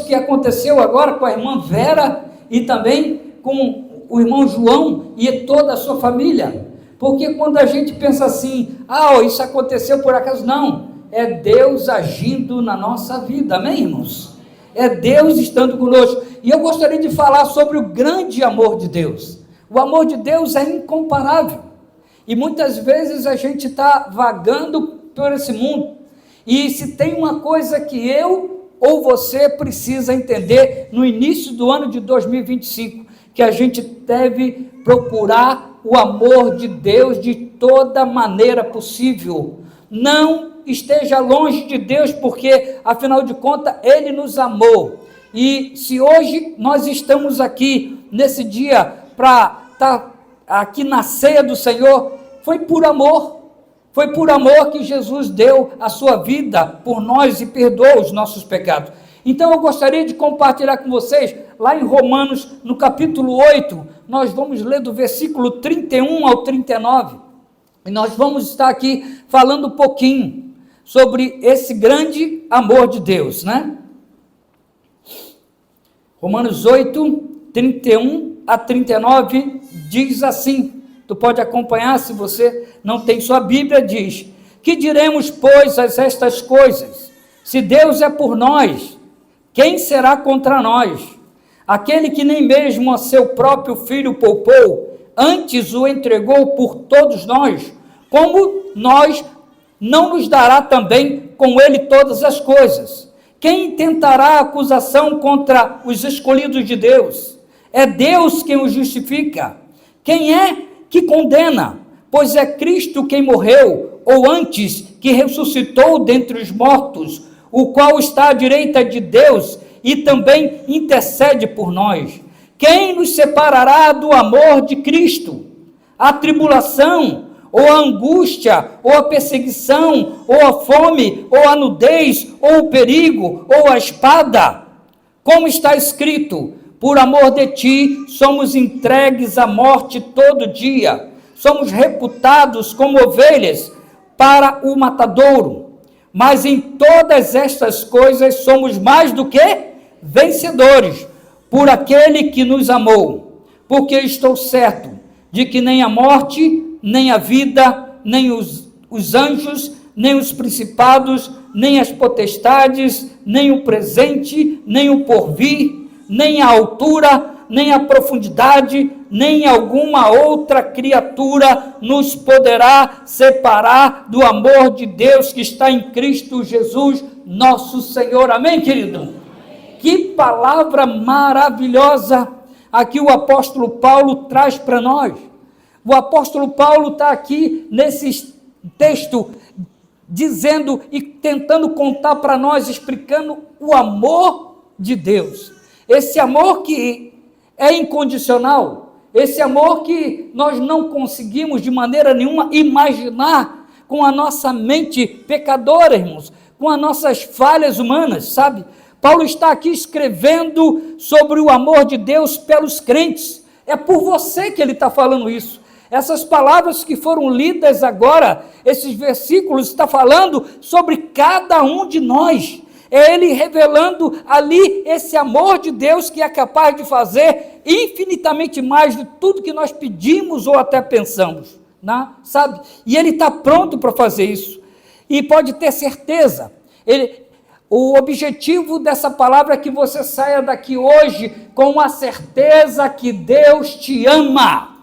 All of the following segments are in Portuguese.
que aconteceu agora com a irmã Vera e também com o irmão João e toda a sua família. Porque quando a gente pensa assim, isso aconteceu por acaso, não, é Deus agindo na nossa vida, amém, irmãos? É Deus estando conosco. E eu gostaria de falar sobre o grande amor de Deus. O amor de Deus é incomparável. E muitas vezes a gente está vagando por esse mundo. E se tem uma coisa que eu ou você precisa entender no início do ano de 2025, que a gente deve procurar o amor de Deus de toda maneira possível. Não esteja longe de Deus, porque afinal de contas Ele nos amou. E se hoje nós estamos aqui nesse dia para estar aqui na ceia do Senhor, foi por amor. Foi por amor que Jesus deu a sua vida por nós e perdoou os nossos pecados. Então eu gostaria de compartilhar com vocês, lá em Romanos, no capítulo 8, nós vamos ler do versículo 31 ao 39, e nós vamos estar aqui falando um pouquinho sobre esse grande amor de Deus, né? Romanos 8, 31 a 39, diz assim, tu pode acompanhar se você não tem sua Bíblia, diz, que diremos, pois, a estas coisas? Se Deus é por nós, quem será contra nós? Aquele que nem mesmo a seu próprio filho poupou, antes o entregou por todos nós, como nós não nos dará também com ele todas as coisas? Quem tentará acusação contra os escolhidos de Deus? É Deus quem os justifica. Quem é que condena? Pois é Cristo quem morreu, ou antes, que ressuscitou dentre os mortos, o qual está à direita de Deus e também intercede por nós. Quem nos separará do amor de Cristo? A tribulação, ou a angústia, ou a perseguição, ou a fome, ou a nudez, ou o perigo, ou a espada? Como está escrito, por amor de ti somos entregues à morte todo dia, somos reputados como ovelhas para o matadouro. Mas em todas estas coisas somos mais do que vencedores, por aquele que nos amou. Porque estou certo de que nem a morte, nem a vida, nem os anjos, nem os principados, nem as potestades, nem o presente, nem o porvir, nem a altura, nem a profundidade, nem alguma outra criatura nos poderá separar do amor de Deus que está em Cristo Jesus, nosso Senhor. Amém, querido? Amém. Que palavra maravilhosa aqui o apóstolo Paulo traz para nós. O apóstolo Paulo está aqui nesse texto dizendo e tentando contar para nós, explicando o amor de Deus. Esse amor que é incondicional, esse amor que nós não conseguimos de maneira nenhuma imaginar com a nossa mente pecadora, irmãos, com as nossas falhas humanas, sabe? Paulo está aqui escrevendo sobre o amor de Deus pelos crentes. É por você que ele está falando isso. Essas palavras que foram lidas agora, esses versículos, está falando sobre cada um de nós. É ele revelando ali esse amor de Deus que é capaz de fazer infinitamente mais de tudo que nós pedimos ou até pensamos, né? Sabe? E ele está pronto para fazer isso. E pode ter certeza, o objetivo dessa palavra é que você saia daqui hoje com a certeza que Deus te ama.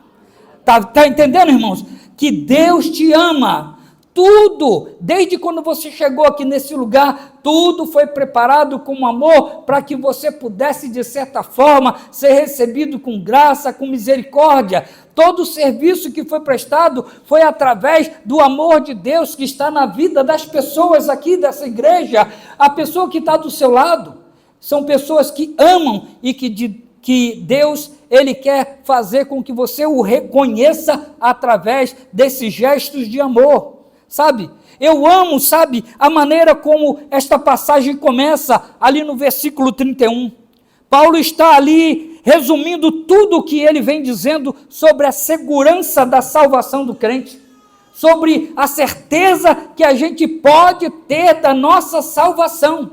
Tá entendendo, irmãos? Que Deus te ama. Tudo, desde quando você chegou aqui nesse lugar, tudo foi preparado com amor para que você pudesse, de certa forma, ser recebido com graça, com misericórdia. Todo o serviço que foi prestado foi através do amor de Deus que está na vida das pessoas aqui dessa igreja. A pessoa que está do seu lado são pessoas que amam e que Deus, Ele quer fazer com que você o reconheça através desses gestos de amor. Sabe, eu amo, sabe, a maneira como esta passagem começa, ali no versículo 31. Paulo está ali resumindo tudo o que ele vem dizendo sobre a segurança da salvação do crente, sobre a certeza que a gente pode ter da nossa salvação.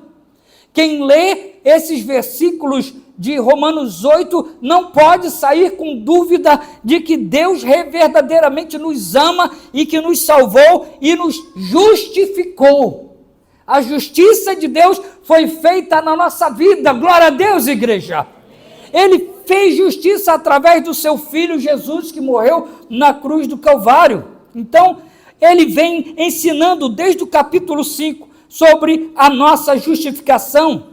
Quem lê esses versículos de Romanos 8 não pode sair com dúvida de que Deus verdadeiramente nos ama e que nos salvou e nos justificou. A justiça de Deus foi feita na nossa vida. Glória a Deus, igreja. Ele fez justiça através do seu Filho Jesus, que morreu na cruz do Calvário. Então, ele vem ensinando desde o capítulo 5 sobre a nossa justificação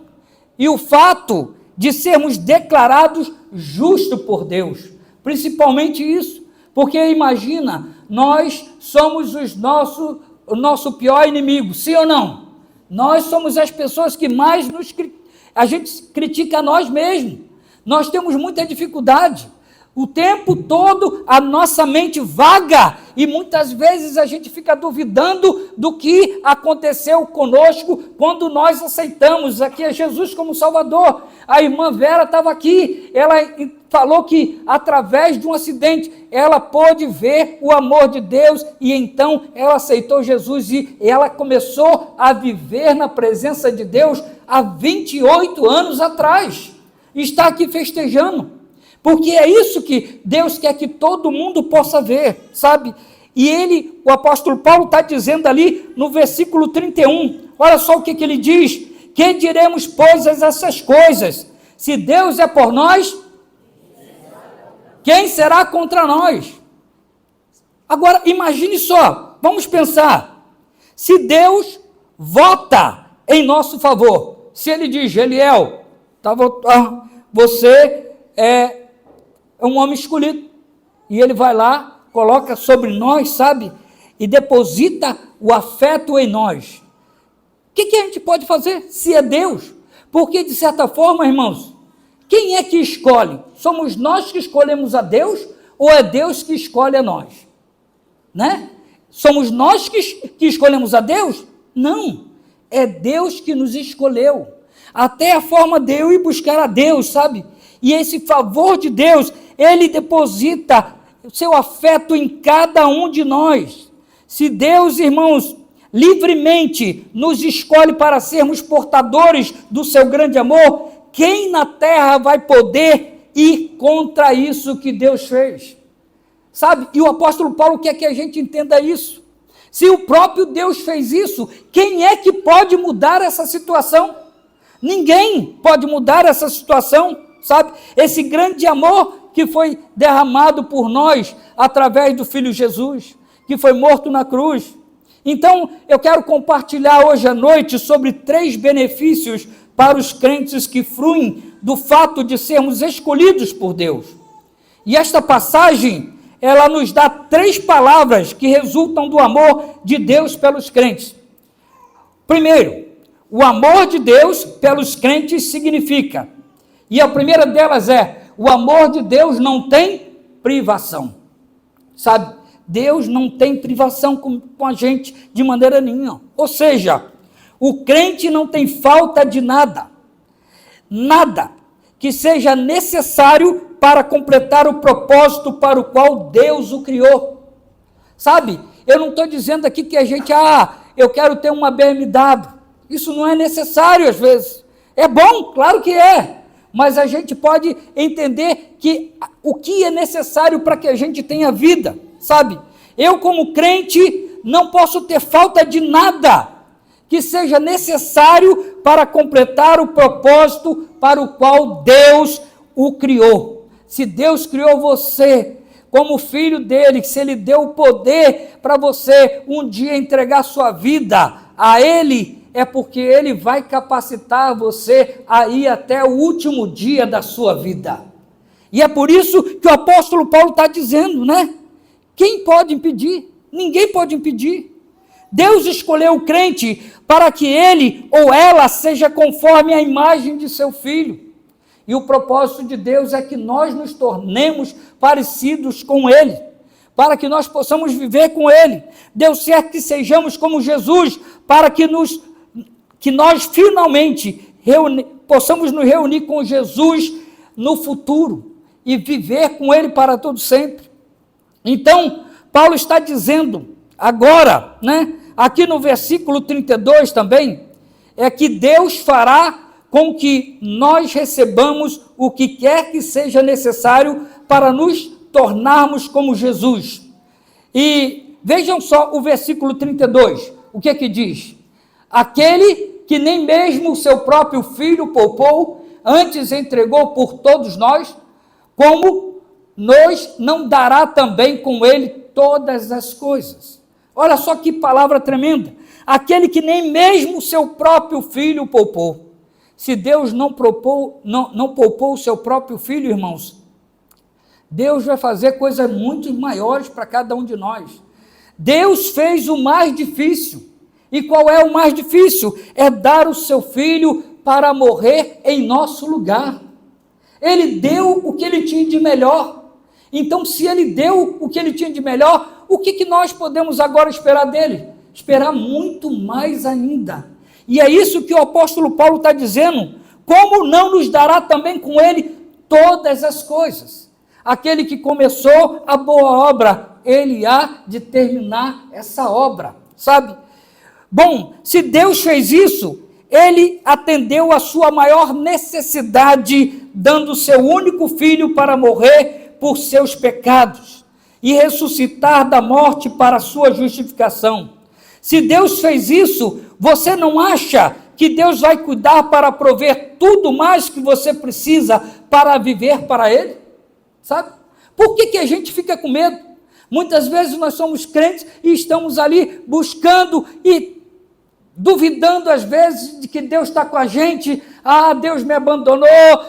e o fato de sermos declarados justos por Deus. Principalmente isso, porque imagina, nós somos o nosso pior inimigo, sim ou não? Nós somos as pessoas que mais a gente critica a nós mesmos. Nós temos muita dificuldade. O tempo todo a nossa mente vaga e muitas vezes a gente fica duvidando do que aconteceu conosco quando nós aceitamos aqui a Jesus como Salvador. A irmã Vera estava aqui, ela falou que através de um acidente ela pôde ver o amor de Deus e então ela aceitou Jesus e ela começou a viver na presença de Deus há 28 anos atrás. Está aqui festejando. Porque é isso que Deus quer que todo mundo possa ver, sabe? E o apóstolo Paulo está dizendo ali no versículo 31, olha só o que ele diz: que diremos, pois, essas coisas? Se Deus é por nós, quem será contra nós? Agora, imagine só, vamos pensar, se Deus vota em nosso favor, se ele diz, Eliel, você é um homem escolhido, e ele vai lá, coloca sobre nós, sabe, e deposita o afeto em nós. O que a gente pode fazer se é Deus? Porque, de certa forma, irmãos, quem é que escolhe? Somos nós que escolhemos a Deus, ou é Deus que escolhe a nós? Né? Somos nós que escolhemos a Deus? Não, é Deus que nos escolheu. Até a forma de eu ir buscar a Deus, sabe? E esse favor de Deus, ele deposita o seu afeto em cada um de nós. Se Deus, irmãos, livremente nos escolhe para sermos portadores do seu grande amor, quem na terra vai poder ir contra isso que Deus fez? Sabe? E o apóstolo Paulo quer que a gente entenda isso. Se o próprio Deus fez isso, quem é que pode mudar essa situação? Ninguém pode mudar essa situação, sabe? Esse grande amor que foi derramado por nós através do Filho Jesus, que foi morto na cruz. Então, eu quero compartilhar hoje à noite sobre 3 benefícios para os crentes que fruem do fato de sermos escolhidos por Deus. E esta passagem, ela nos dá 3 palavras que resultam do amor de Deus pelos crentes. Primeiro, o amor de Deus pelos crentes significa, e a primeira delas é, o amor de Deus não tem privação. Sabe, Deus não tem privação com a gente de maneira nenhuma. Ou seja, o crente não tem falta de nada, nada que seja necessário para completar o propósito para o qual Deus o criou. Sabe, eu não estou dizendo aqui que a gente, eu quero ter uma BMW. Isso não é necessário às vezes. É bom, claro que é. Mas a gente pode entender que o que é necessário para que a gente tenha vida, sabe? Eu, como crente, não posso ter falta de nada que seja necessário para completar o propósito para o qual Deus o criou. Se Deus criou você como filho dele, se ele deu o poder para você um dia entregar sua vida a ele, é porque ele vai capacitar você a ir até o último dia da sua vida. E é por isso que o apóstolo Paulo está dizendo, né? Quem pode impedir? Ninguém pode impedir. Deus escolheu o crente para que ele ou ela seja conforme a imagem de seu filho. E o propósito de Deus é que nós nos tornemos parecidos com ele, para que nós possamos viver com ele. Deus quer que sejamos como Jesus, para que nós finalmente possamos nos reunir com Jesus no futuro e viver com ele para todo sempre. Então, Paulo está dizendo agora, né, aqui no versículo 32 também, é que Deus fará com que nós recebamos o que quer que seja necessário para nos tornarmos como Jesus. E vejam só o versículo 32, o que é que diz? Aquele que nem mesmo o seu próprio filho poupou, antes entregou por todos nós, como nos não dará também com ele todas as coisas. Olha só que palavra tremenda. Aquele que nem mesmo o seu próprio filho poupou. Se Deus não poupou o seu próprio filho, irmãos, Deus vai fazer coisas muito maiores para cada um de nós. Deus fez o mais difícil. E qual é o mais difícil? É dar o seu filho para morrer em nosso lugar. Ele deu o que ele tinha de melhor. Então, se ele deu o que ele tinha de melhor, o que nós podemos agora esperar dele? Esperar muito mais ainda. E é isso que o apóstolo Paulo está dizendo. Como não nos dará também com ele todas as coisas? Aquele que começou a boa obra, ele há de terminar essa obra, sabe? Bom, se Deus fez isso, ele atendeu a sua maior necessidade, dando seu único filho para morrer por seus pecados e ressuscitar da morte para a sua justificação. Se Deus fez isso, você não acha que Deus vai cuidar para prover tudo mais que você precisa para viver para Ele? Sabe? Por que a gente fica com medo? Muitas vezes nós somos crentes e estamos ali buscando e duvidando às vezes de que Deus está com a gente. Ah, Deus me abandonou,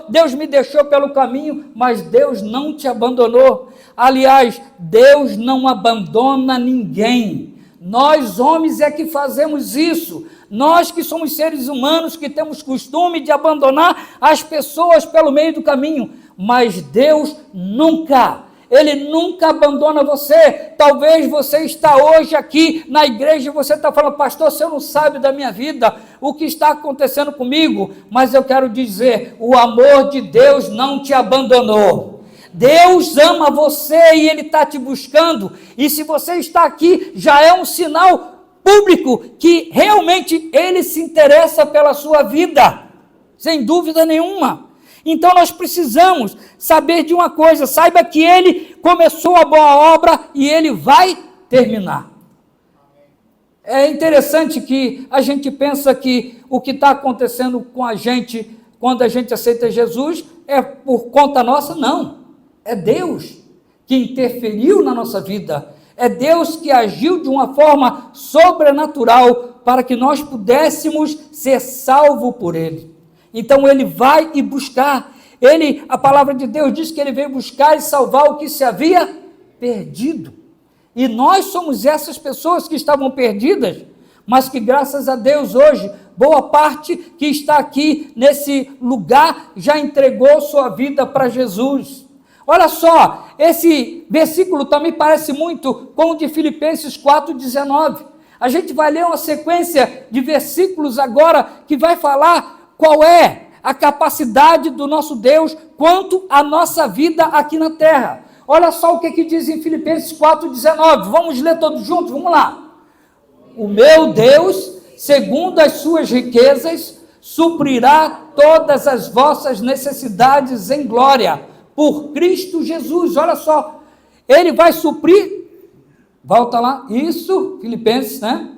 Deus me deixou pelo caminho, mas Deus não te abandonou. Aliás, Deus não abandona ninguém. Nós homens é que fazemos isso. Nós que somos seres humanos, que temos costume de abandonar as pessoas pelo meio do caminho, mas Deus nunca. Ele nunca abandona você. Talvez você está hoje aqui na igreja e você está falando: pastor, você não sabe da minha vida, o que está acontecendo comigo, mas eu quero dizer, o amor de Deus não te abandonou. Deus ama você e Ele está te buscando, e se você está aqui, já é um sinal público que realmente Ele se interessa pela sua vida, sem dúvida nenhuma. Então nós precisamos saber de uma coisa: saiba que Ele começou a boa obra e Ele vai terminar. É interessante que a gente pensa que o que está acontecendo com a gente quando a gente aceita Jesus é por conta nossa. Não, é Deus que interferiu na nossa vida, é Deus que agiu de uma forma sobrenatural para que nós pudéssemos ser salvos por Ele. Então Ele vai e buscar. A palavra de Deus diz que Ele veio buscar e salvar o que se havia perdido. E nós somos essas pessoas que estavam perdidas, mas que graças a Deus hoje, boa parte que está aqui nesse lugar já entregou sua vida para Jesus. Olha só, esse versículo também parece muito com o de Filipenses 4,19. A gente vai ler uma sequência de versículos agora que vai falar qual é a capacidade do nosso Deus quanto à nossa vida aqui na terra. Olha só o que diz em Filipenses 4,19. Vamos ler todos juntos? Vamos lá. O meu Deus, segundo as suas riquezas, suprirá todas as vossas necessidades em glória, por Cristo Jesus. Olha só, Ele vai suprir, volta lá, isso, Filipenses, né?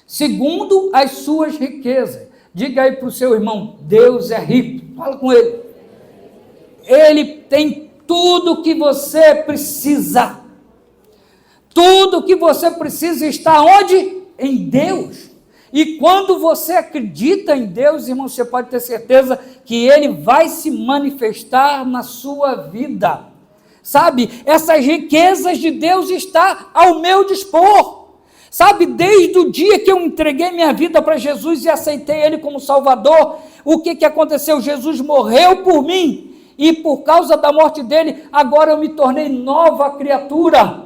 Segundo as suas riquezas. Diga aí para o seu irmão: Deus é rico. Fala com ele. Ele tem tudo que você precisa. Tudo que você precisa está onde? Em Deus. E quando você acredita em Deus, irmão, você pode ter certeza que Ele vai se manifestar na sua vida. Sabe, essas riquezas de Deus estão ao meu dispor. Sabe, desde o dia que eu entreguei minha vida para Jesus e aceitei Ele como Salvador, o que aconteceu? Jesus morreu por mim, e por causa da morte dele, agora eu me tornei nova criatura,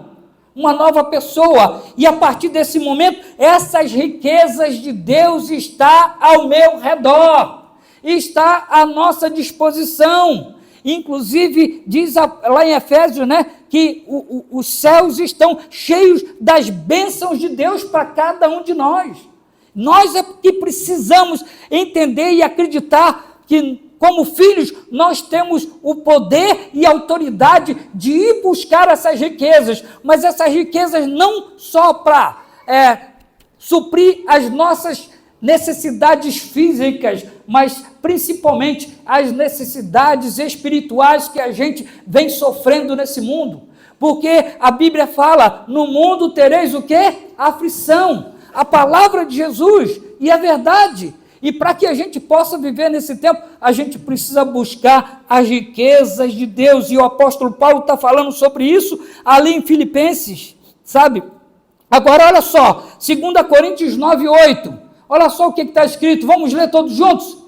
uma nova pessoa, e a partir desse momento, essas riquezas de Deus estão ao meu redor, está à nossa disposição. Inclusive, diz lá em Efésios, né, que os céus estão cheios das bênçãos de Deus para cada um de nós. Nós é que precisamos entender e acreditar que, como filhos, nós temos o poder e a autoridade de ir buscar essas riquezas, mas essas riquezas não só para suprir as nossas necessidades físicas, mas principalmente as necessidades espirituais que a gente vem sofrendo nesse mundo. Porque a Bíblia fala, no mundo tereis o quê? Aflição. A palavra de Jesus, e é verdade. E para que a gente possa viver nesse tempo, a gente precisa buscar as riquezas de Deus. E o apóstolo Paulo está falando sobre isso ali em Filipenses, sabe? Agora, olha só, 2 Coríntios 9:8. Olha só o que está escrito, vamos ler todos juntos?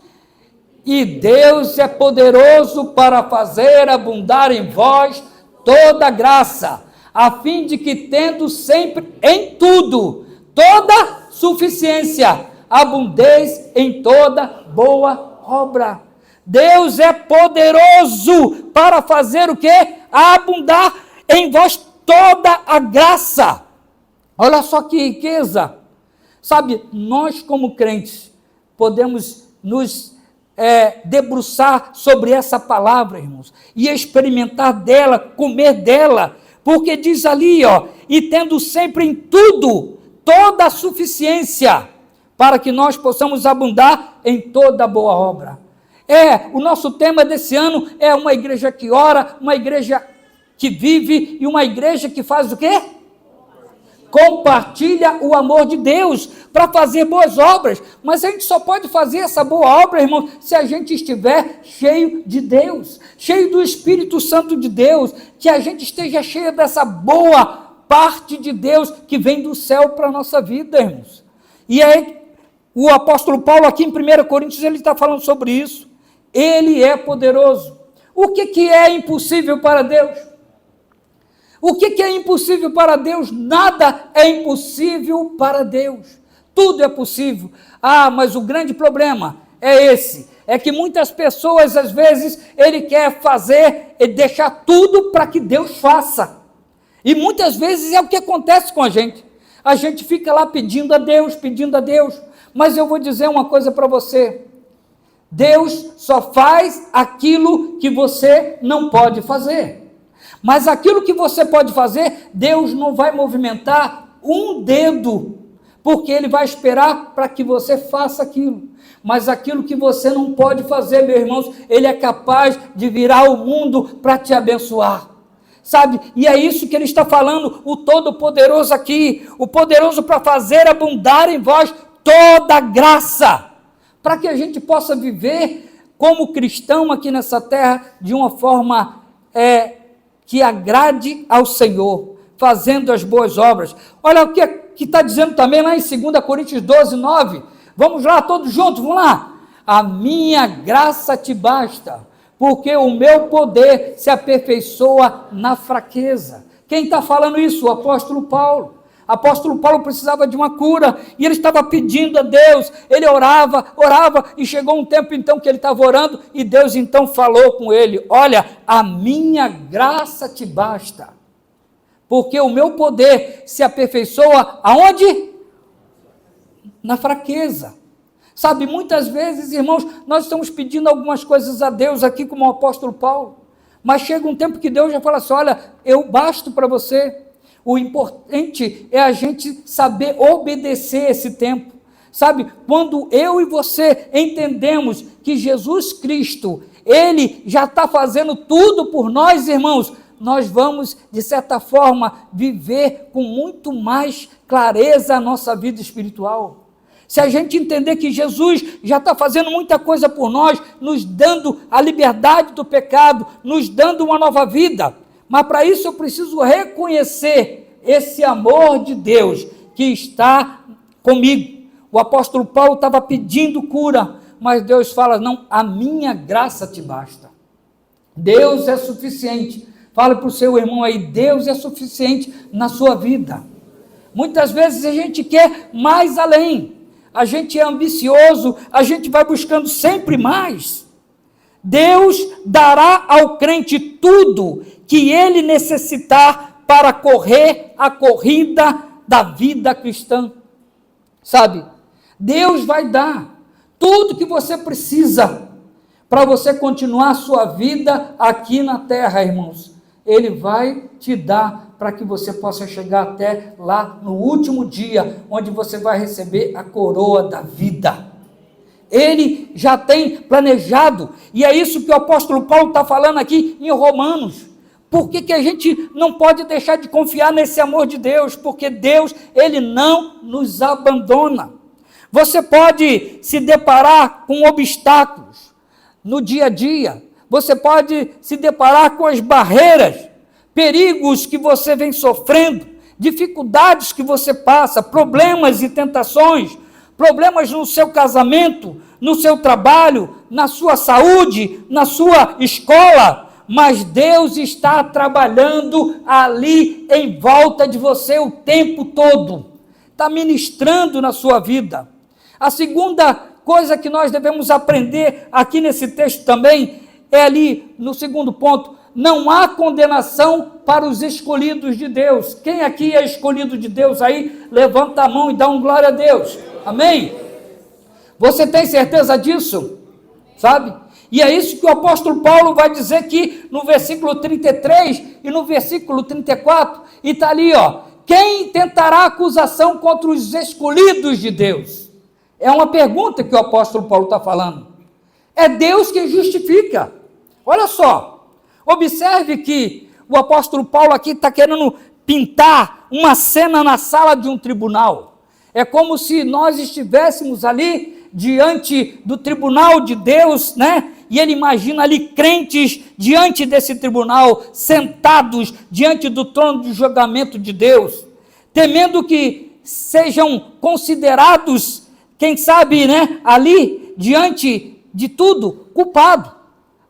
E Deus é poderoso para fazer abundar em vós toda graça, a fim de que, tendo sempre em tudo, toda suficiência, abundeis em toda boa obra. Deus é poderoso para fazer o quê? Abundar em vós toda a graça. Olha só que riqueza. Sabe, nós como crentes podemos nos debruçar sobre essa palavra, irmãos, e experimentar dela, comer dela, porque diz ali, e tendo sempre em tudo, toda a suficiência, para que nós possamos abundar em toda boa obra. O nosso tema desse ano é uma igreja que ora, uma igreja que vive e uma igreja que faz o quê? Compartilha o amor de Deus para fazer boas obras. Mas a gente só pode fazer essa boa obra, irmão, se a gente estiver cheio de Deus, cheio do Espírito Santo de Deus, que a gente esteja cheio dessa boa parte de Deus que vem do céu para a nossa vida, irmãos. E aí, o apóstolo Paulo aqui em 1 Coríntios, ele está falando sobre isso. Ele é poderoso. O que é impossível para Deus? O que é impossível para Deus? Nada é impossível para Deus. Tudo é possível. Mas o grande problema é esse. É que muitas pessoas, às vezes, ele quer fazer e deixar tudo para que Deus faça. E muitas vezes é o que acontece com a gente. A gente fica lá pedindo a Deus, pedindo a Deus. Mas eu vou dizer uma coisa para você. Deus só faz aquilo que você não pode fazer. Mas aquilo que você pode fazer, Deus não vai movimentar um dedo, porque Ele vai esperar para que você faça aquilo. Mas aquilo que você não pode fazer, meus irmãos, Ele é capaz de virar o mundo para te abençoar. Sabe? E é isso que Ele está falando, o Todo-Poderoso aqui, o poderoso para fazer abundar em vós toda a graça, para que a gente possa viver como cristão aqui nessa terra de uma forma que agrade ao Senhor, fazendo as boas obras. Olha o que está dizendo também lá em 2 Coríntios 12:9. Vamos lá, todos juntos, vamos lá. A minha graça te basta, porque o meu poder se aperfeiçoa na fraqueza. Quem está falando isso? O apóstolo Paulo. O apóstolo Paulo precisava de uma cura, e ele estava pedindo a Deus, ele orava, e chegou um tempo então que ele estava orando, e Deus então falou com ele, olha, a minha graça te basta, porque o meu poder se aperfeiçoa aonde? Na fraqueza. Sabe, muitas vezes, irmãos, nós estamos pedindo algumas coisas a Deus aqui, como o apóstolo Paulo, mas chega um tempo que Deus já fala assim, olha, eu basto para você. O importante é a gente saber obedecer esse tempo. Sabe, quando eu e você entendemos que Jesus Cristo, Ele já está fazendo tudo por nós, irmãos, nós vamos, de certa forma, viver com muito mais clareza a nossa vida espiritual. Se a gente entender que Jesus já está fazendo muita coisa por nós, nos dando a liberdade do pecado, nos dando uma nova vida, mas para isso eu preciso reconhecer esse amor de Deus que está comigo. O apóstolo Paulo estava pedindo cura, mas Deus fala, não, a minha graça te basta. Deus é suficiente. Fala para o seu irmão aí, Deus é suficiente na sua vida. Muitas vezes a gente quer mais além, a gente é ambicioso, a gente vai buscando sempre mais. Deus dará ao crente tudo que ele necessitar para correr a corrida da vida cristã. Sabe? Deus vai dar tudo que você precisa para você continuar a sua vida aqui na terra, irmãos. Ele vai te dar para que você possa chegar até lá no último dia, onde você vai receber a coroa da vida. Ele já tem planejado, e é isso que o apóstolo Paulo está falando aqui em Romanos. Por que a gente não pode deixar de confiar nesse amor de Deus? Porque Deus, Ele não nos abandona. Você pode se deparar com obstáculos no dia a dia, você pode se deparar com as barreiras, perigos que você vem sofrendo, dificuldades que você passa, problemas e tentações, problemas no seu casamento, no seu trabalho, na sua saúde, na sua escola, mas Deus está trabalhando ali em volta de você o tempo todo, está ministrando na sua vida. A segunda coisa que nós devemos aprender aqui nesse texto também é ali no segundo ponto: não há condenação para os escolhidos de Deus. Quem aqui é escolhido de Deus aí, levanta a mão e dá um glória a Deus. Amém? Você tem certeza disso? Sabe? E é isso que o apóstolo Paulo vai dizer aqui no versículo 33 e no versículo 34, e está ali, ó: quem tentará acusação contra os escolhidos de Deus? É uma pergunta que o apóstolo Paulo está falando. É Deus quem justifica. Olha só, observe que o apóstolo Paulo aqui está querendo pintar uma cena na sala de um tribunal. É como se nós estivéssemos ali diante do tribunal de Deus, né? E ele imagina ali crentes diante desse tribunal, sentados diante do trono de julgamento de Deus, temendo que sejam considerados, quem sabe, né, ali diante de tudo, culpado.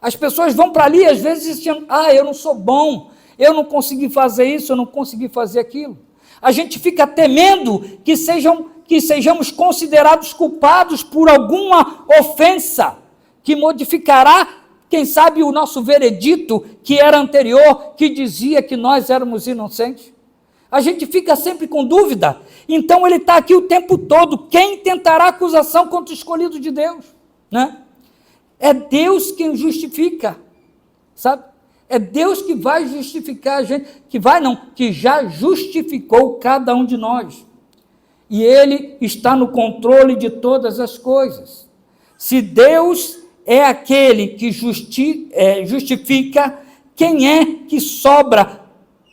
As pessoas vão para ali, às vezes, dizendo: eu não sou bom, eu não consegui fazer isso, eu não consegui fazer aquilo. A gente fica temendo que sejamos considerados culpados por alguma ofensa, que modificará, quem sabe, o nosso veredito, que era anterior, que dizia que nós éramos inocentes. A gente fica sempre com dúvida. Então ele está aqui o tempo todo: quem tentará acusação contra o escolhido de Deus? Né? É Deus quem justifica, sabe? É Deus que vai justificar a gente, que já justificou cada um de nós. E Ele está no controle de todas as coisas. Se Deus é aquele que justifica, quem é que sobra,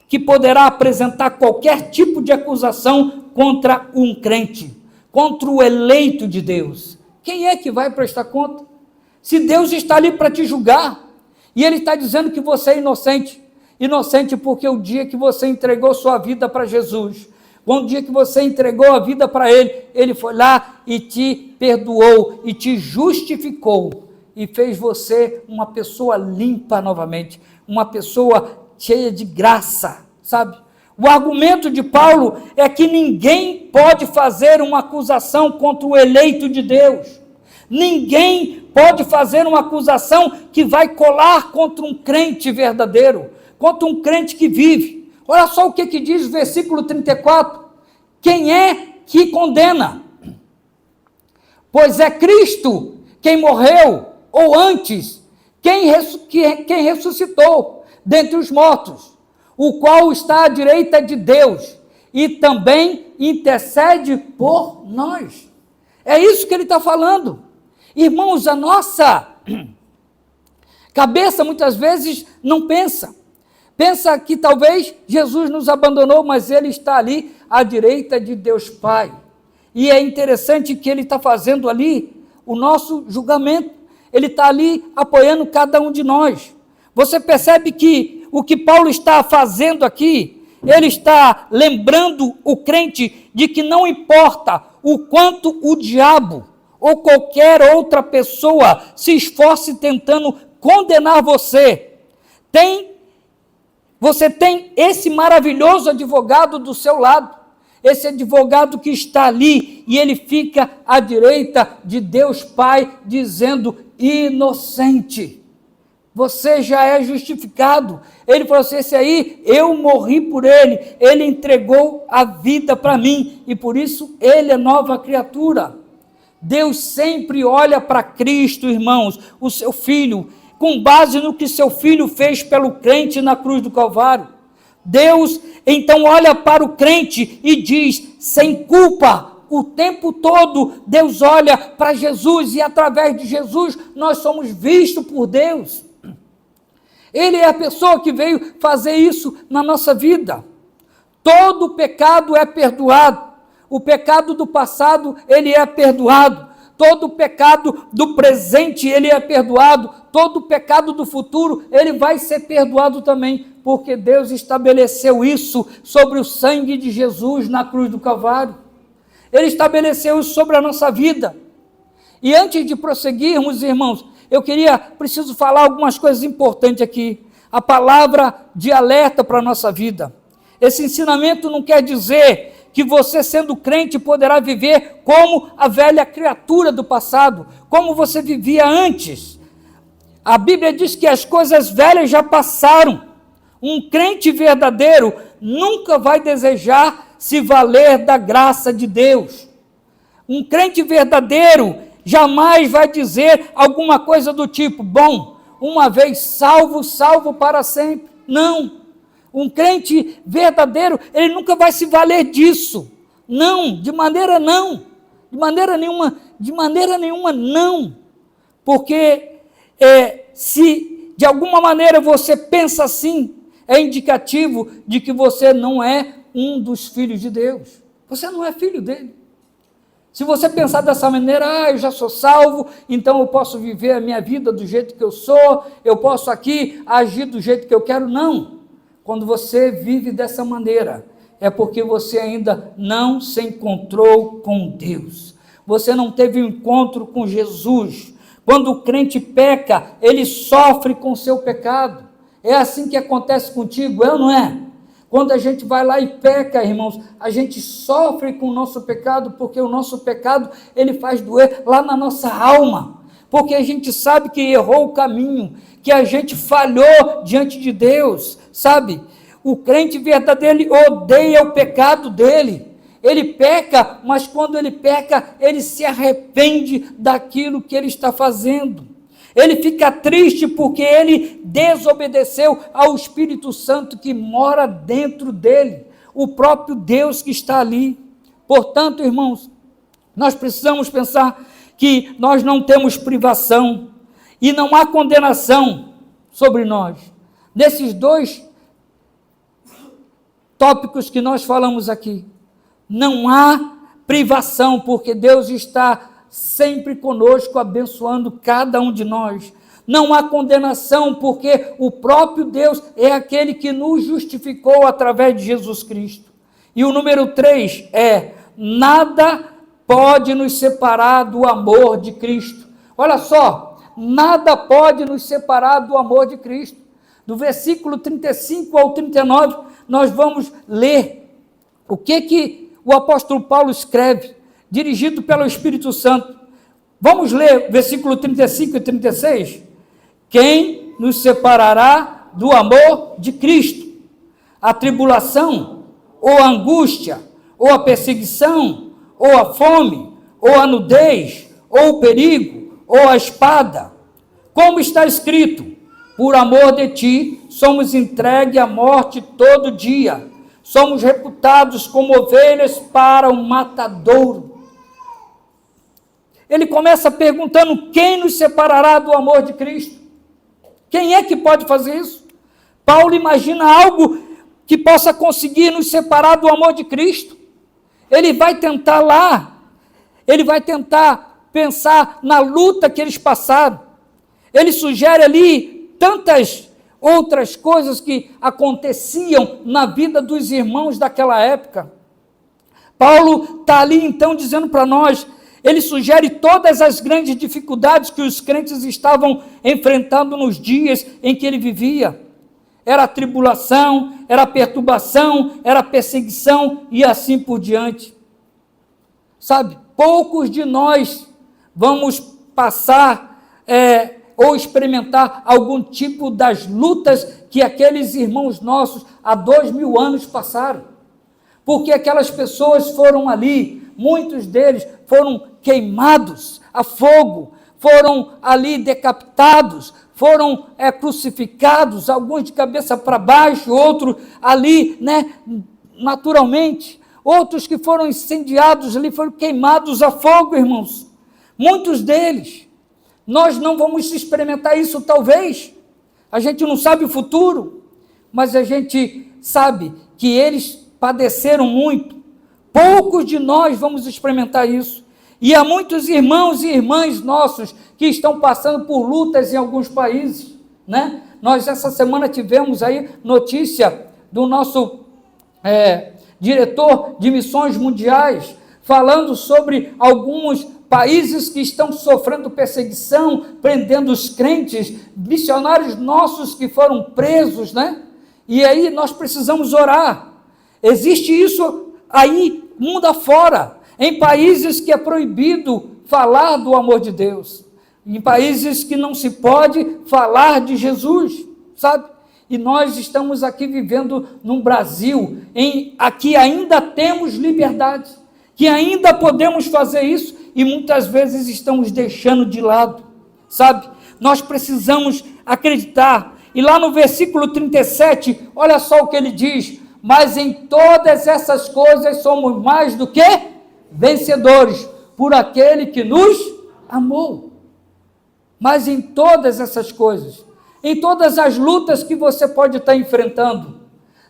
que poderá apresentar qualquer tipo de acusação contra um crente, contra o eleito de Deus? Quem é que vai prestar conta? Se Deus está ali para te julgar, e Ele está dizendo que você é inocente, inocente porque o dia que você entregou sua vida para Jesus, o dia que você entregou a vida para Ele, Ele foi lá e te perdoou, e te justificou, e fez você uma pessoa limpa novamente, uma pessoa cheia de graça, sabe? O argumento de Paulo é que ninguém pode fazer uma acusação contra o eleito de Deus. Ninguém pode fazer uma acusação que vai colar contra um crente verdadeiro, contra um crente que vive. Olha só o que diz o versículo 34. Quem é que condena? Pois é Cristo quem morreu, ou antes, quem ressuscitou dentre os mortos, o qual está à direita de Deus, e também intercede por nós. É isso que ele está falando. Irmãos, a nossa cabeça muitas vezes não pensa que talvez Jesus nos abandonou, mas Ele está ali à direita de Deus Pai. E é interessante que Ele está fazendo ali o nosso julgamento, Ele está ali apoiando cada um de nós. Você percebe que o que Paulo está fazendo aqui, ele está lembrando o crente de que não importa o quanto o diabo ou qualquer outra pessoa se esforce tentando condenar você, você tem esse maravilhoso advogado do seu lado, esse advogado que está ali, e ele fica à direita de Deus Pai, dizendo: inocente, você já é justificado. Ele falou assim: esse aí, eu morri por ele, ele entregou a vida para mim, e por isso ele é nova criatura. Deus sempre olha para Cristo, irmãos, o seu Filho, com base no que seu Filho fez pelo crente na cruz do Calvário. Deus, então, olha para o crente e diz, sem culpa, o tempo todo, Deus olha para Jesus e através de Jesus nós somos vistos por Deus. Ele é a pessoa que veio fazer isso na nossa vida. Todo pecado é perdoado. O pecado do passado, ele é perdoado. Todo pecado do presente, ele é perdoado. Todo pecado do futuro, ele vai ser perdoado também, porque Deus estabeleceu isso sobre o sangue de Jesus na cruz do Calvário. Ele estabeleceu isso sobre a nossa vida. E antes de prosseguirmos, irmãos, preciso falar algumas coisas importantes aqui. A palavra de alerta para a nossa vida. Esse ensinamento não quer dizer que você, sendo crente, poderá viver como a velha criatura do passado, como você vivia antes. A Bíblia diz que as coisas velhas já passaram. Um crente verdadeiro nunca vai desejar se valer da graça de Deus. Um crente verdadeiro jamais vai dizer alguma coisa do tipo, bom, uma vez salvo, salvo para sempre. Não. Um crente verdadeiro, ele nunca vai se valer disso. Não, de maneira não. De maneira nenhuma não. Porque se de alguma maneira você pensa assim, é indicativo de que você não é um dos filhos de Deus. Você não é filho dele. Se você pensar dessa maneira, eu já sou salvo, então eu posso viver a minha vida do jeito que eu sou, eu posso aqui agir do jeito que eu quero, não. Quando você vive dessa maneira, é porque você ainda não se encontrou com Deus. Você não teve um encontro com Jesus. Quando o crente peca, ele sofre com o seu pecado. É assim que acontece contigo, é ou não é? Quando a gente vai lá e peca, irmãos, a gente sofre com o nosso pecado, porque o nosso pecado, ele faz doer lá na nossa alma, porque a gente sabe que errou o caminho, que a gente falhou diante de Deus, sabe? O crente verdadeiro, ele odeia o pecado dele, ele peca, mas quando ele peca, ele se arrepende daquilo que ele está fazendo. Ele fica triste porque ele desobedeceu ao Espírito Santo que mora dentro dele, o próprio Deus que está ali. Portanto, irmãos, nós precisamos pensar que nós não temos privação e não há condenação sobre nós. Nesses dois tópicos que nós falamos aqui, não há privação, porque Deus está sempre conosco, abençoando cada um de nós. Não há condenação, porque o próprio Deus é aquele que nos justificou através de Jesus Cristo. E o número 3 é, nada pode nos separar do amor de Cristo. Olha só, nada pode nos separar do amor de Cristo. Do versículo 35 ao 39, nós vamos ler o que o apóstolo Paulo escreve, dirigido pelo Espírito Santo. Vamos ler versículo 35 e 36? Quem nos separará do amor de Cristo? A tribulação, ou a angústia, ou a perseguição, ou a fome, ou a nudez, ou o perigo, ou a espada. Como está escrito, por amor de ti, somos entregues à morte todo dia. Somos reputados como ovelhas para o matadouro. Ele começa perguntando, quem nos separará do amor de Cristo? Quem é que pode fazer isso? Paulo imagina algo que possa conseguir nos separar do amor de Cristo. Ele vai tentar pensar na luta que eles passaram. Ele sugere ali tantas outras coisas que aconteciam na vida dos irmãos daquela época. Paulo está ali então dizendo para nós, ele sugere todas as grandes dificuldades que os crentes estavam enfrentando nos dias em que ele vivia. Era a tribulação, era a perturbação, era a perseguição e assim por diante. Sabe, poucos de nós vamos passar ou experimentar algum tipo das lutas que aqueles irmãos nossos há 2000 anos passaram. Porque aquelas pessoas foram ali, muitos deles foram queimados a fogo, foram ali decapitados, foram crucificados, alguns de cabeça para baixo, outros ali, naturalmente, outros que foram incendiados ali, foram queimados a fogo, irmãos. Muitos deles, nós não vamos experimentar isso talvez, a gente não sabe o futuro, mas a gente sabe que eles padeceram muito. Poucos de nós vamos experimentar isso. E há muitos irmãos e irmãs nossos que estão passando por lutas em alguns países, Nós essa semana tivemos aí notícia do nosso diretor de missões mundiais, falando sobre alguns países que estão sofrendo perseguição, prendendo os crentes, missionários nossos que foram presos, E aí nós precisamos orar. Existe isso aí, mundo afora, em países que é proibido falar do amor de Deus, em países que não se pode falar de Jesus, sabe? E nós estamos aqui vivendo num Brasil, aqui ainda temos liberdade, que ainda podemos fazer isso, e muitas vezes estamos deixando de lado, sabe? Nós precisamos acreditar. E lá no versículo 37, olha só o que ele diz: mas em todas essas coisas somos mais do que vencedores, por aquele que nos amou. Mas em todas essas coisas, em todas as lutas que você pode estar enfrentando,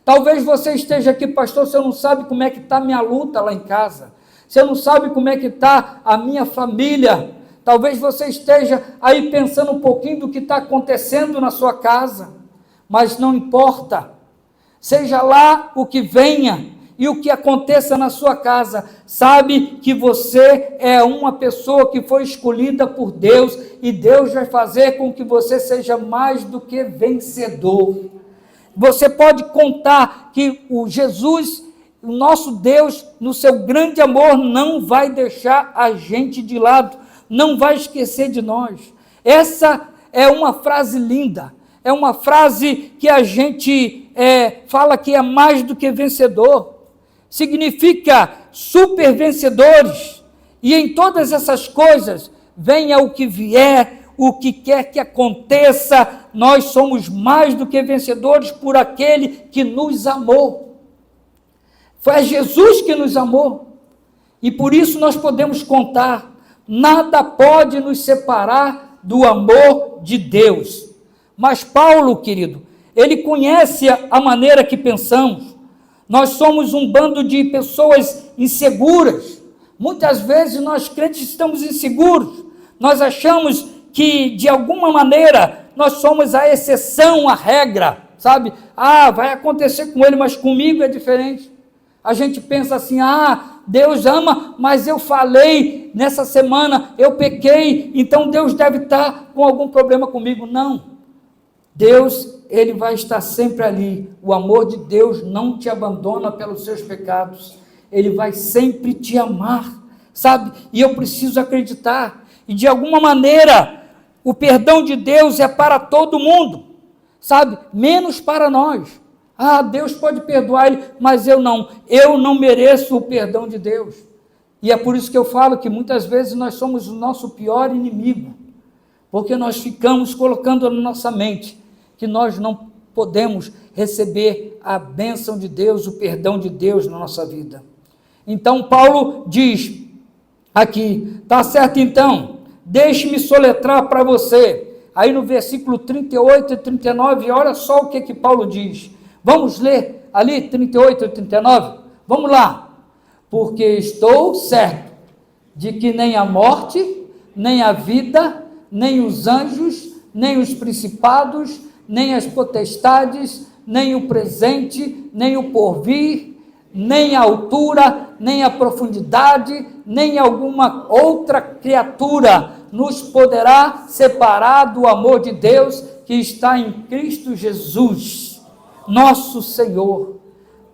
talvez você esteja aqui, pastor, você não sabe como é que está a minha luta lá em casa, você não sabe como é que está a minha família, talvez você esteja aí pensando um pouquinho do que está acontecendo na sua casa, mas não importa, seja lá o que venha e o que aconteça na sua casa, sabe que você é uma pessoa que foi escolhida por Deus, e Deus vai fazer com que você seja mais do que vencedor. Você pode contar que o Jesus, o nosso Deus, no seu grande amor, não vai deixar a gente de lado, não vai esquecer de nós. Essa é uma frase linda, é uma frase que a gente fala que é mais do que vencedor, significa super vencedores, e em todas essas coisas, venha o que vier, o que quer que aconteça, nós somos mais do que vencedores por aquele que nos amou. Foi Jesus que nos amou, e por isso nós podemos contar, nada pode nos separar do amor de Deus. Mas Paulo, querido, ele conhece a maneira que pensamos. Nós somos um bando de pessoas inseguras. Muitas vezes nós crentes estamos inseguros. Nós achamos que, de alguma maneira, nós somos a exceção à regra, sabe? Vai acontecer com ele, mas comigo é diferente. A gente pensa assim, Deus ama, mas eu falei nessa semana, eu pequei, então Deus deve estar com algum problema comigo. Não. Deus, ele vai estar sempre ali. O amor de Deus não te abandona pelos seus pecados. Ele vai sempre te amar, sabe? E eu preciso acreditar. E de alguma maneira, o perdão de Deus é para todo mundo, sabe? Menos para nós. Deus pode perdoar ele, mas eu não mereço o perdão de Deus. E é por isso que eu falo que muitas vezes nós somos o nosso pior inimigo, porque nós ficamos colocando na nossa mente que nós não podemos receber a bênção de Deus, o perdão de Deus na nossa vida. Então Paulo diz aqui, tá certo então, deixe-me soletrar para você, aí no versículo 38 e 39, olha só o que Paulo diz, vamos ler ali 38 e 39, vamos lá, porque estou certo de que nem a morte, nem a vida, nem os anjos, nem os principados, nem as potestades, nem o presente, nem o porvir, nem a altura, nem a profundidade, nem alguma outra criatura nos poderá separar do amor de Deus que está em Cristo Jesus, nosso Senhor.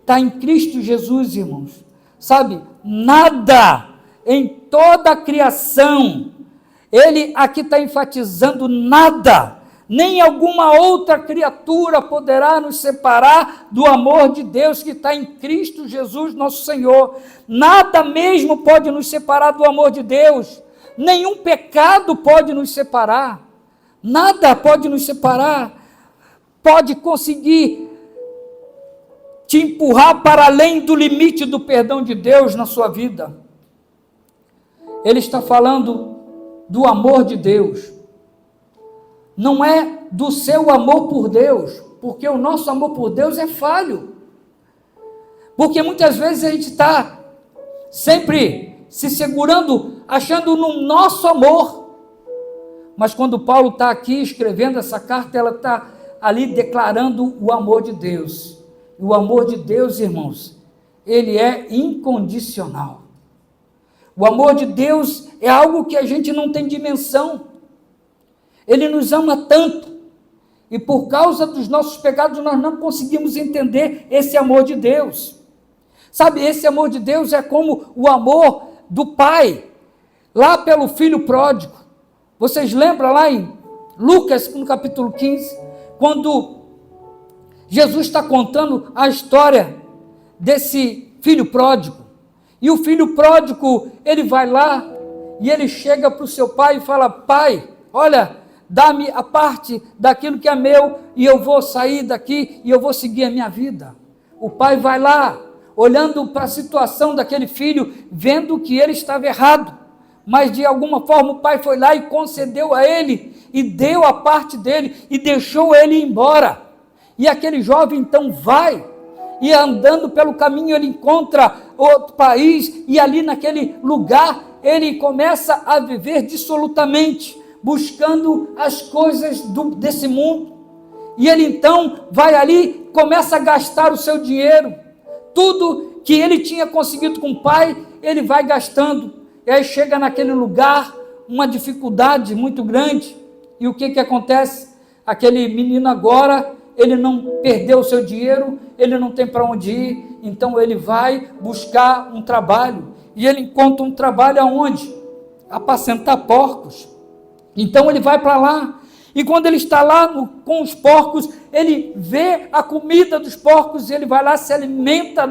Está em Cristo Jesus, irmãos. Sabe, nada em toda a criação, ele aqui está enfatizando nada nem alguma outra criatura poderá nos separar do amor de Deus que está em Cristo Jesus, nosso Senhor. Nada mesmo pode nos separar do amor de Deus. Nenhum pecado pode nos separar. Nada pode nos separar. Pode conseguir te empurrar para além do limite do perdão de Deus na sua vida. Ele está falando do amor de Deus. Não é do seu amor por Deus, porque o nosso amor por Deus é falho. Porque muitas vezes a gente está sempre se segurando, achando no nosso amor. Mas quando Paulo está aqui escrevendo essa carta, ela está ali declarando o amor de Deus. E o amor de Deus, irmãos, ele é incondicional. O amor de Deus é algo que a gente não tem dimensão. Ele nos ama tanto, e por causa dos nossos pecados nós não conseguimos entender esse amor de Deus. Sabe, esse amor de Deus é como o amor do Pai, lá pelo Filho pródigo. Vocês lembram lá em Lucas, no capítulo 15, quando Jesus está contando a história desse filho pródigo, e o filho pródigo, ele vai lá, e ele chega para o seu pai e fala: pai, olha, dá-me a parte daquilo que é meu, e eu vou sair daqui, e eu vou seguir a minha vida. O pai vai lá, olhando para a situação daquele filho, vendo que ele estava errado, mas de alguma forma o pai foi lá e concedeu a ele, e deu a parte dele, e deixou ele ir embora. E aquele jovem então vai, e andando pelo caminho ele encontra outro país, e ali naquele lugar ele começa a viver dissolutamente, buscando as coisas desse mundo. E ele então vai ali, começa a gastar o seu dinheiro, tudo que ele tinha conseguido com o pai, ele vai gastando, e aí chega naquele lugar, uma dificuldade muito grande, e o que acontece? Aquele menino agora, ele não perdeu o seu dinheiro, ele não tem para onde ir, então ele vai buscar um trabalho, e ele encontra um trabalho aonde? Apacentar porcos. Então ele vai para lá, e quando ele está lá com os porcos, ele vê a comida dos porcos, e ele vai lá, se alimenta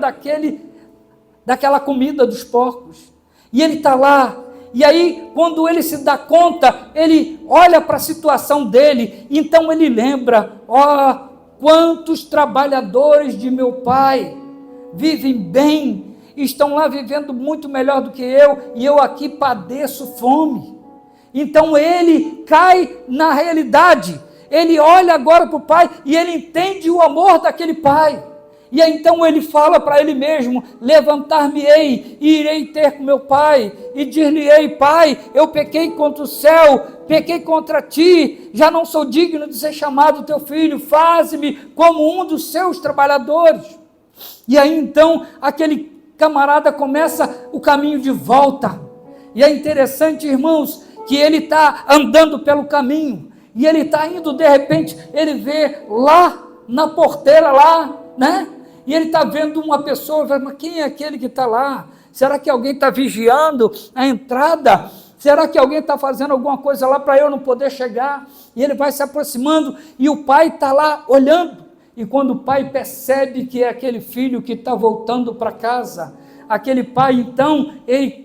daquela comida dos porcos, e ele está lá, e aí quando ele se dá conta, ele olha para a situação dele, então ele lembra: ó, quantos trabalhadores de meu pai vivem bem, estão lá vivendo muito melhor do que eu, e eu aqui padeço fome. Então ele cai na realidade, ele olha agora para o pai, e ele entende o amor daquele pai, e aí então ele fala para ele mesmo: levantar-me-ei, e irei ter com meu pai, e dir-lhe-ei: pai, eu pequei contra o céu, pequei contra ti, já não sou digno de ser chamado teu filho, faze-me como um dos seus trabalhadores. E aí então aquele camarada começa o caminho de volta, e é interessante, irmãos, que ele está andando pelo caminho, e ele está indo, de repente, ele vê lá na porteira lá, né? E ele está vendo uma pessoa, mas quem é aquele que está lá? Será que alguém está vigiando a entrada? Será que alguém está fazendo alguma coisa lá para eu não poder chegar? E ele vai se aproximando, e o pai está lá olhando, e quando o pai percebe que é aquele filho que está voltando para casa, aquele pai então, ele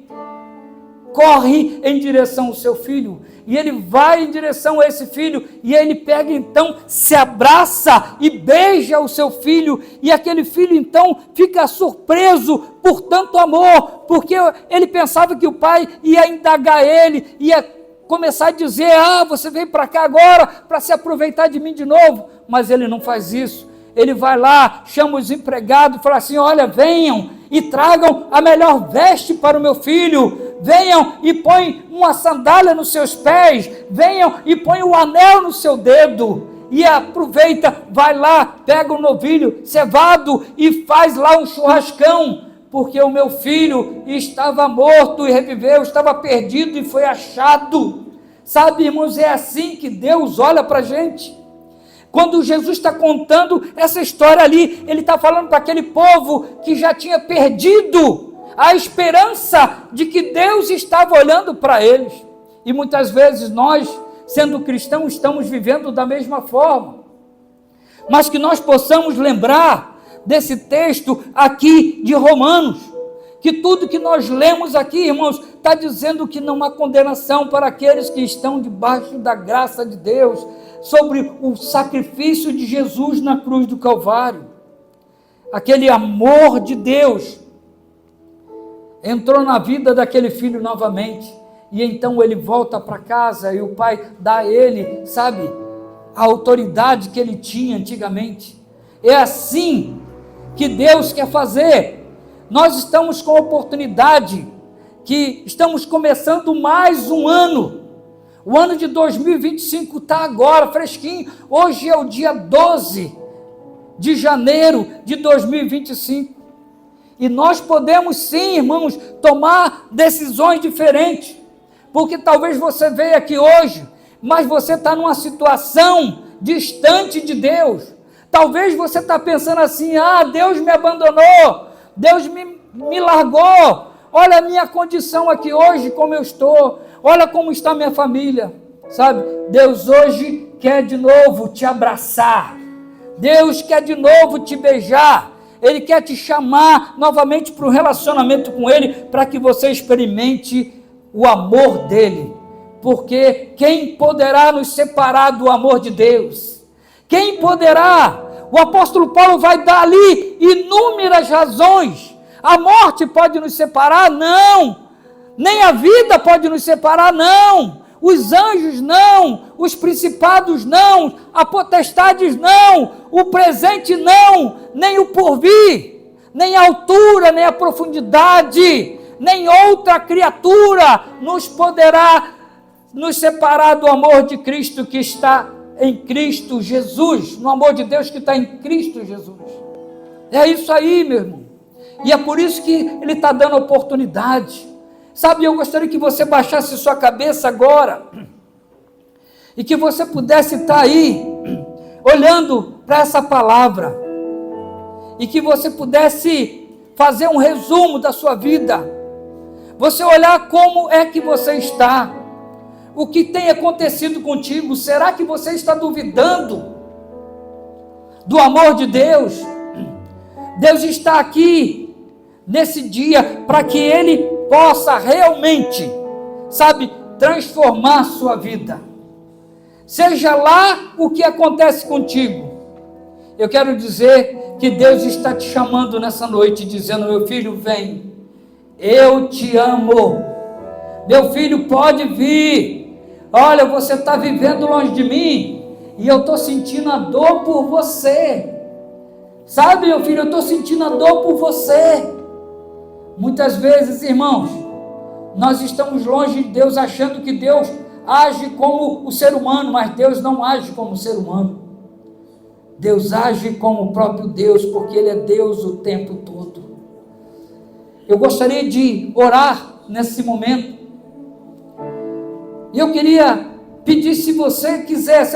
corre em direção ao seu filho, e ele vai em direção a esse filho, e ele pega então, se abraça e beija o seu filho, e aquele filho então fica surpreso por tanto amor, porque ele pensava que o pai ia indagar ele, ia começar a dizer: ah, você veio para cá agora para se aproveitar de mim de novo, mas ele não faz isso. Ele vai lá, chama os empregados e fala assim: olha, venham e tragam a melhor veste para o meu filho, venham e põem uma sandália nos seus pés, venham e põem o anel no seu dedo, e aproveita, vai lá, pega um novilho cevado e faz lá um churrascão, porque o meu filho estava morto e reviveu, estava perdido e foi achado. Sabe, irmãos, é assim que Deus olha para a gente. Quando Jesus está contando essa história ali, ele está falando para aquele povo que já tinha perdido a esperança de que Deus estava olhando para eles. E muitas vezes nós sendo cristão, estamos vivendo da mesma forma. Mas que nós possamos lembrar desse texto aqui de Romanos, que tudo que nós lemos aqui, irmãos, está dizendo que não há condenação para aqueles que estão debaixo da graça de Deus, sobre o sacrifício de Jesus na cruz do Calvário. Aquele amor de Deus entrou na vida daquele filho novamente, e então ele volta para casa, e o pai dá a ele, sabe, a autoridade que ele tinha antigamente. É assim que Deus quer fazer. Nós estamos com a oportunidade, que estamos começando mais um ano. O ano de 2025 está agora, fresquinho. Hoje é o dia 12 de janeiro de 2025. E nós podemos sim, irmãos, tomar decisões diferentes. Porque talvez você veio aqui hoje, mas você está numa situação distante de Deus. Talvez você está pensando assim: Deus me abandonou, Deus me largou, olha a minha condição aqui hoje, como eu estou, olha como está minha família, sabe? Deus hoje quer de novo te abraçar, Deus quer de novo te beijar, Ele quer te chamar novamente para um relacionamento com Ele, para que você experimente o amor dEle, porque quem poderá nos separar do amor de Deus? Quem poderá? O apóstolo Paulo vai dar ali inúmeras razões. A morte pode nos separar? Não. Nem a vida pode nos separar? Não. Os anjos não. Os principados não. As potestades não. O presente não. Nem o porvir. Nem a altura, nem a profundidade, nem outra criatura nos poderá nos separar do amor de Cristo que está em Cristo Jesus, no amor de Deus que está em Cristo Jesus. É isso aí, meu irmão. E é por isso que Ele está dando oportunidade. Sabe, eu gostaria que você baixasse sua cabeça agora, e que você pudesse estar aí, olhando para essa palavra, e que você pudesse fazer um resumo da sua vida, você olhar como é que você está, o que tem acontecido contigo. Será que você está duvidando do amor de Deus? Deus está aqui nesse dia para que Ele possa realmente, sabe, transformar a sua vida. Seja lá o que acontece contigo, eu quero dizer que Deus está te chamando nessa noite, dizendo: meu filho, vem, eu te amo, meu filho, pode vir. Olha, você está vivendo longe de mim, e eu estou sentindo a dor por você. Sabe, meu filho, eu estou sentindo a dor por você. Muitas vezes, irmãos, nós estamos longe de Deus, achando que Deus age como o ser humano, mas Deus não age como o ser humano. Deus age como o próprio Deus, porque Ele é Deus o tempo todo. Eu gostaria de orar nesse momento. E eu queria pedir, se você quiser,